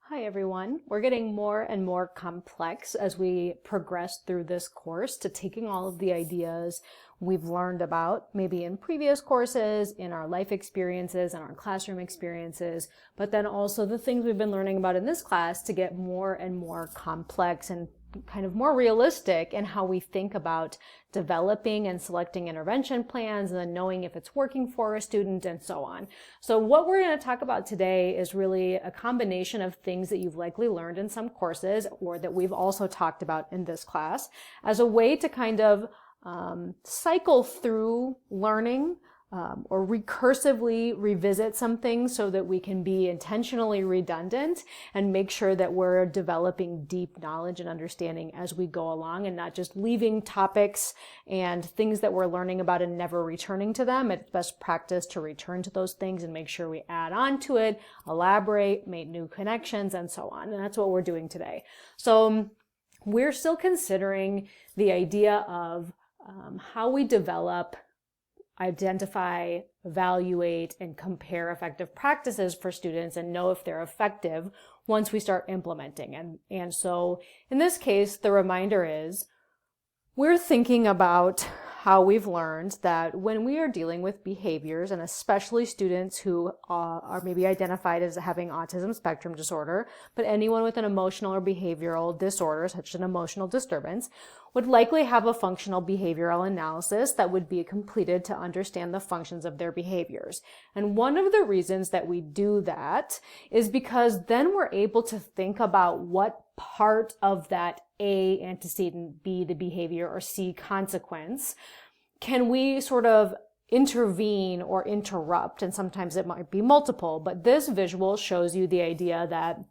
Hi everyone. We're getting more and more complex as we progress through this course to taking all of the ideas we've learned about, maybe in previous courses, in our life experiences, and our classroom experiences, but then also the things we've been learning about in this class to get more and more complex and kind of more realistic in how we think about developing and selecting intervention plans and then knowing if it's working for a student and so on. So what we're going to talk about today is really a combination of things that you've likely learned in some courses or that we've also talked about in this class as a way to kind of cycle through learning or recursively revisit some things so that we can be intentionally redundant and make sure that we're developing deep knowledge and understanding as we go along and not just leaving topics and things that we're learning about and never returning to them. It's best practice to return to those things and make sure we add on to it, elaborate, make new connections, and so on. And that's what we're doing today. So we're still considering the idea of how we develop, identify, evaluate, and compare effective practices for students and know if they're effective once we start implementing. And so in this case, the reminder is we're thinking about how we've learned that when we are dealing with behaviors, and especially students who are maybe identified as having autism spectrum disorder, but anyone with an emotional or behavioral disorder, such as an emotional disturbance, would likely have a functional behavioral analysis that would be completed to understand the functions of their behaviors. And one of the reasons that we do that is because then we're able to think about what part of that A antecedent, B the behavior, or C consequence can we sort of intervene or interrupt, and sometimes it might be multiple, but this visual shows you the idea that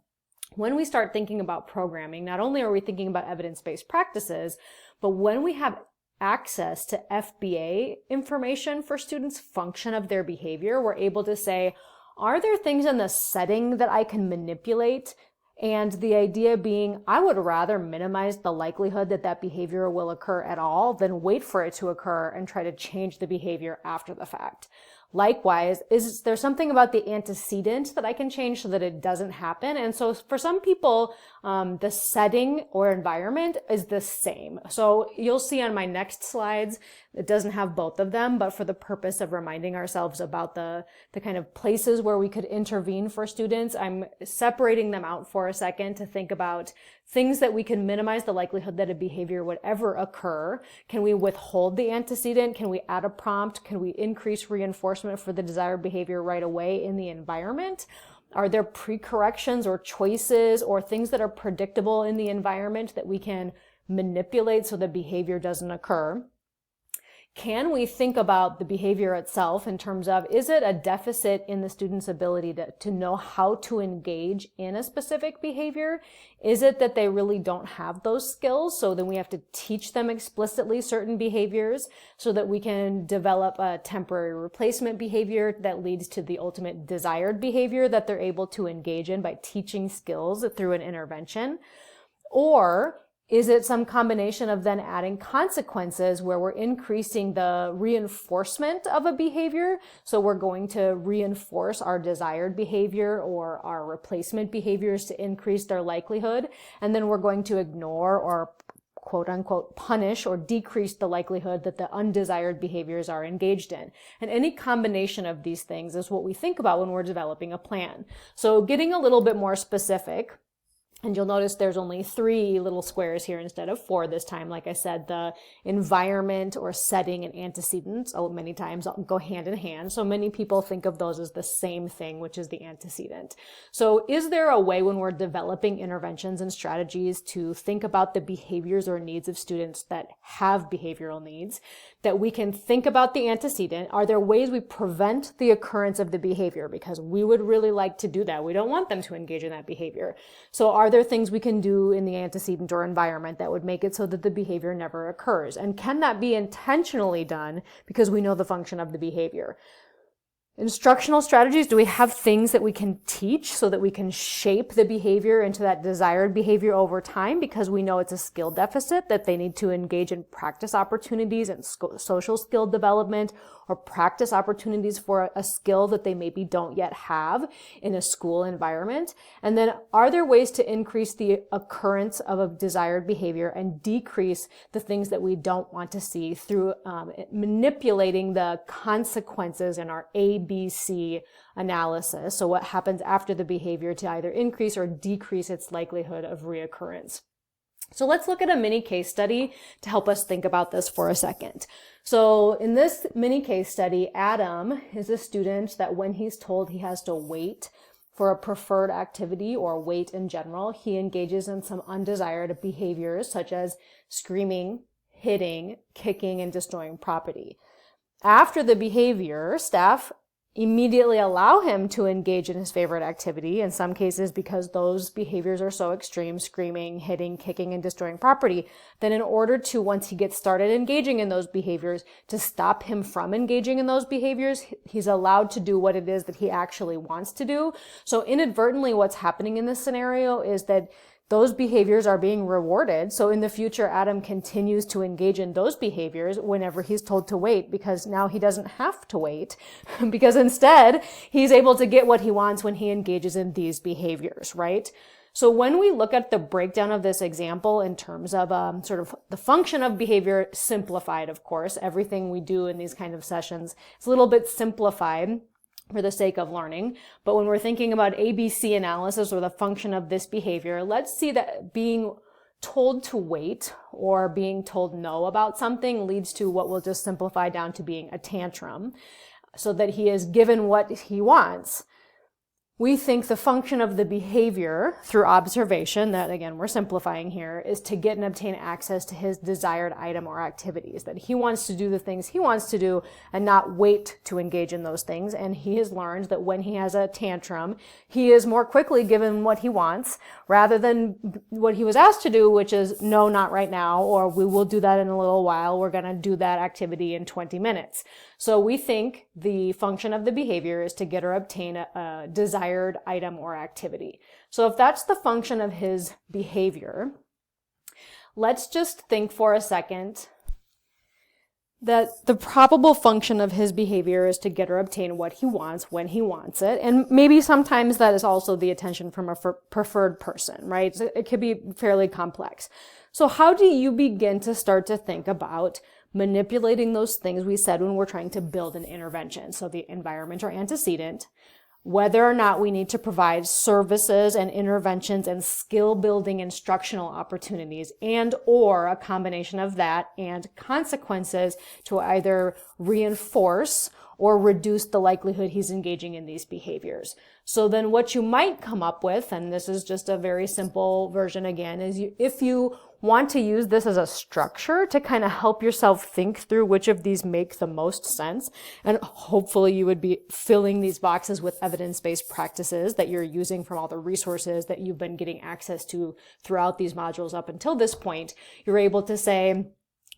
when we start thinking about programming, not only are we thinking about evidence-based practices, but when we have access to FBA information for students' function of their behavior, we're able to say, are there things in the setting that I can manipulate? And the idea being, I would rather minimize the likelihood that that behavior will occur at all than wait for it to occur and try to change the behavior after the fact. Likewise, is there something about the antecedent that I can change so that it doesn't happen? And so for some people, the setting or environment is the same. So you'll see on my next slides, it doesn't have both of them, but for the purpose of reminding ourselves about the kind of places where we could intervene for students, I'm separating them out for a second to think about things that we can minimize the likelihood that a behavior would ever occur. Can we withhold the antecedent? Can we add a prompt? Can we increase reinforcement for the desired behavior right away in the environment? Are there pre-corrections or choices or things that are predictable in the environment that we can manipulate so the behavior doesn't occur? Can we think about the behavior itself in terms of, is it a deficit in the student's ability to know how to engage in a specific behavior? Is it that they really don't have those skills? So then we have to teach them explicitly certain behaviors so that we can develop a temporary replacement behavior that leads to the ultimate desired behavior that they're able to engage in by teaching skills through an intervention? Or is it some combination of then adding consequences where we're increasing the reinforcement of a behavior? So we're going to reinforce our desired behavior or our replacement behaviors to increase their likelihood. And then we're going to ignore or quote unquote punish or decrease the likelihood that the undesired behaviors are engaged in. And any combination of these things is what we think about when we're developing a plan. So getting a little bit more specific, and you'll notice there's only 3 little squares here instead of 4 this time. Like I said, the environment or setting and antecedents many times go hand in hand. So many people think of those as the same thing, which is the antecedent. So is there a way when we're developing interventions and strategies to think about the behaviors or needs of students that have behavioral needs, that we can think about the antecedent? Are there ways we prevent the occurrence of the behavior? Because we would really like to do that. We don't want them to engage in that behavior. So are there things we can do in the antecedent or environment that would make it so that the behavior never occurs? And can that be intentionally done because we know the function of the behavior? Instructional strategies, do we have things that we can teach so that we can shape the behavior into that desired behavior over time, because we know it's a skill deficit, that they need to engage in practice opportunities and social skill development, or practice opportunities for a skill that they maybe don't yet have in a school environment? And then are there ways to increase the occurrence of a desired behavior and decrease the things that we don't want to see through manipulating the consequences in our ABC analysis? So what happens after the behavior to either increase or decrease its likelihood of reoccurrence? So let's look at a mini case study to help us think about this for a second. So in this mini case study, Adam is a student that when he's told he has to wait for a preferred activity or wait in general, he engages in some undesired behaviors such as screaming, hitting, kicking, and destroying property. After the behavior, staff immediately allow him to engage in his favorite activity, in some cases because those behaviors are so extreme, screaming, hitting, kicking, and destroying property, then in order to, once he gets started engaging in those behaviors, to stop him from engaging in those behaviors, he's allowed to do what it is that he actually wants to do. So inadvertently, what's happening in this scenario is that those behaviors are being rewarded. So in the future, Adam continues to engage in those behaviors whenever he's told to wait, because now he doesn't have to wait, because instead he's able to get what he wants when he engages in these behaviors, right? So when we look at the breakdown of this example in terms of sort of the function of behavior, simplified, of course, everything we do in these kind of sessions is a little bit simplified for the sake of learning. But when we're thinking about ABC analysis or the function of this behavior, let's see that being told to wait or being told no about something leads to what we'll just simplify down to being a tantrum, so that he is given what he wants. We think the function of the behavior through observation, that again, we're simplifying here, is to get and obtain access to his desired item or activities, that he wants to do the things he wants to do and not wait to engage in those things. And he has learned that when he has a tantrum, he is more quickly given what he wants rather than what he was asked to do, which is no, not right now, or we will do that in a little while. We're going to do that activity in 20 minutes. So we think the function of the behavior is to get or obtain a desired item or activity. So if that's the function of his behavior, let's just think for a second that the probable function of his behavior is to get or obtain what he wants when he wants it. And maybe sometimes that is also the attention from a preferred person, right? So it could be fairly complex. So how do you begin to start to think about manipulating those things we said when we're trying to build an intervention? So the environment or antecedent, whether or not we need to provide services and interventions and skill building instructional opportunities, and or a combination of that, and consequences to either reinforce or reduce the likelihood he's engaging in these behaviors. So then what you might come up with, and this is just a very simple version again, is if you want to use this as a structure to kind of help yourself think through which of these make the most sense, and hopefully you would be filling these boxes with evidence-based practices that you're using from all the resources that you've been getting access to throughout these modules up until this point, you're able to say,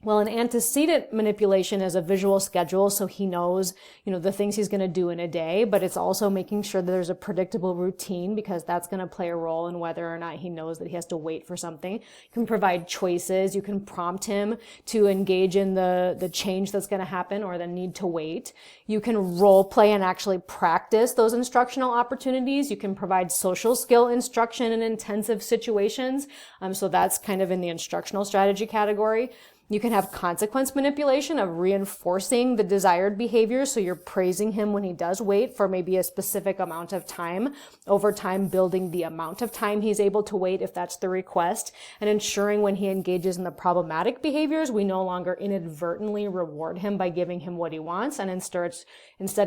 well, an antecedent manipulation is a visual schedule, so he knows, the things he's going to do in a day, but it's also making sure that there's a predictable routine, because that's going to play a role in whether or not he knows that he has to wait for something. You can provide choices. You can prompt him to engage in the change that's going to happen or the need to wait. You can role play and actually practice those instructional opportunities. You can provide social skill instruction in intensive situations. So that's kind of in the instructional strategy category. You can have consequence manipulation of reinforcing the desired behavior. So you're praising him when he does wait for maybe a specific amount of time, over time building the amount of time he's able to wait if that's the request, and ensuring when he engages in the problematic behaviors, we no longer inadvertently reward him by giving him what he wants, and instead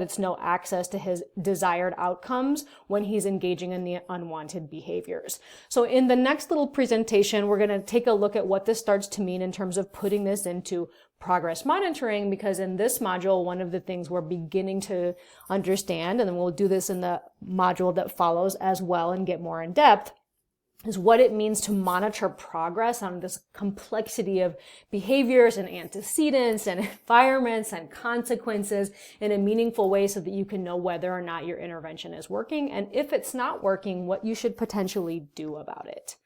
it's no access to his desired outcomes when he's engaging in the unwanted behaviors. So in the next little presentation, we're going to take a look at what this starts to mean in terms of putting this into progress monitoring, because in this module, one of the things we're beginning to understand, and then we'll do this in the module that follows as well and get more in depth, is what it means to monitor progress on this complexity of behaviors and antecedents and environments and consequences in a meaningful way so that you can know whether or not your intervention is working, and if it's not working, what you should potentially do about it.